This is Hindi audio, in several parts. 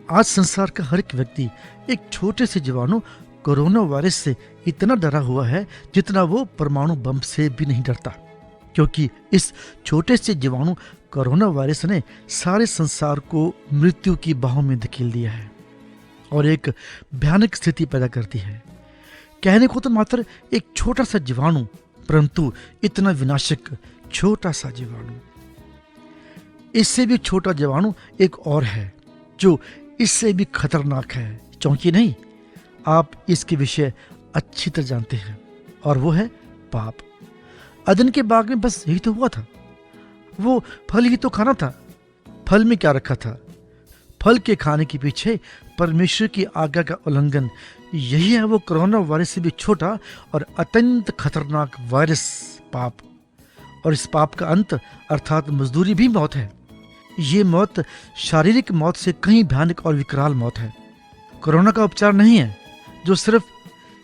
आज संसार का हर एक व्यक्ति एक छोटे से जीवाणु कोरोना वायरस से इतना डरा हुआ है जितना वो परमाणु बम से भी नहीं डरता, क्योंकि इस छोटे से जीवाणु कोरोना वायरस ने सारे संसार को मृत्यु की बाहों में धकेल दिया है और एक भयानक स्थिति पैदा करती है। कहने को तो मात्र एक छोटा सा जीवाणु, परंतु इतना विनाशक छोटा सा जीवाणु। इससे भी छोटा जीवाणु एक और है जो इससे भी खतरनाक है, क्योंकि नहीं, आप इसके विषय अच्छी तरह जानते हैं, और वो है पाप। अदन के बाग में बस यही तो हुआ था। वो फल ही तो खाना था। फल में क्या रखा था? फल के खाने के पीछे परमेश्वर की आज्ञा का उल्लंघन। यही है वो कोरोना वायरस से भी छोटा और अत्यंत खतरनाक वायरस, पाप। और इस पाप का अंत अर्थात मजदूरी भी मौत है। ये मौत शारीरिक मौत से कहीं भयानक और विकराल मौत है। कोरोना का उपचार नहीं है जो सिर्फ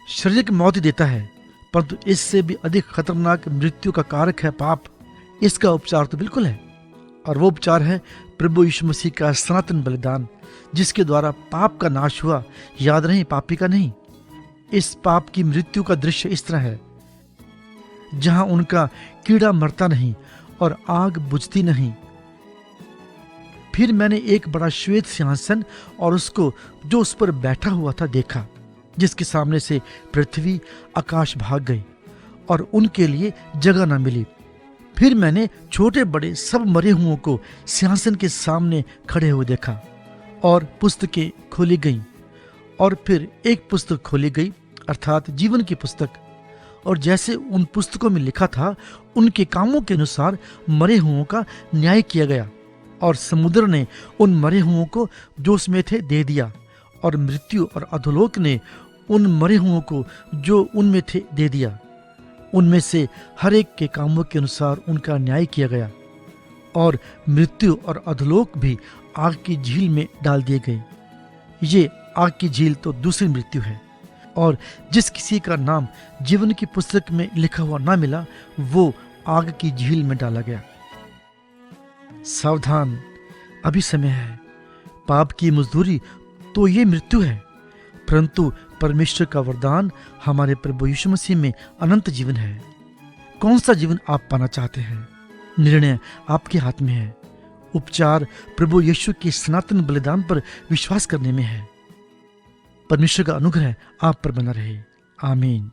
शारीरिक मौत ही देता है, परंतु इससे भी अधिक खतरनाक मृत्यु का कारक है पाप। इसका उपचार तो बिल्कुल है, और वो उपचार है प्रभु यीशु मसीह का सनातन बलिदान, जिसके द्वारा पाप का नाश हुआ। याद नहीं, पापी का नहीं। इस पाप की मृत्यु का दृश्य इस तरह है, जहां उनका कीड़ा मरता नहीं और आग बुझती नहीं। फिर मैंने एक बड़ा श्वेत सिंहासन और उसको जो उस पर बैठा हुआ था देखा, जिसके सामने से पृथ्वी आकाश भाग गई और उनके लिए जगह न मिली। फिर मैंने छोटे बड़े सब मरे हुओं को सिंहासन के सामने खड़े हुए देखा, और पुस्तकें खोली गईं। और फिर एक पुस्तक खोली गई, अर्थात जीवन की पुस्तक, और जैसे उन पुस्तकों में लिखा था उनके कामों के अनुसार मरे हुओं का न्याय किया गया। और समुद्र ने उन मरे हुओं को जो उसमें थे दे दिया, और मृत्यु और अधोलोक ने उन मरे हुओं को जो उनमें थे दे दिया। उनमें से हर एक के कामों के अनुसार उनका न्याय किया गया, और मृत्यु और अधोलोक भी आग की झील में डाल दिए गए। ये आग की झील तो दूसरी मृत्यु है, और जिस किसी का नाम जीवन की पुस्तक में लिखा हुआ ना मिला, वो आग की झील में डाला गया। सावधान, अभी समय है। पाप की मजदूरी तो ये मृत्यु है, परंतु परमेश्वर का वरदान हमारे प्रभु यीशु मसीह में अनंत जीवन है। कौन सा जीवन आप पाना चाहते हैं? निर्णय आपके हाथ में है। उपचार प्रभु यीशु के सनातन बलिदान पर विश्वास करने में है। परमेश्वर का अनुग्रह आप पर बना रहे। आमीन।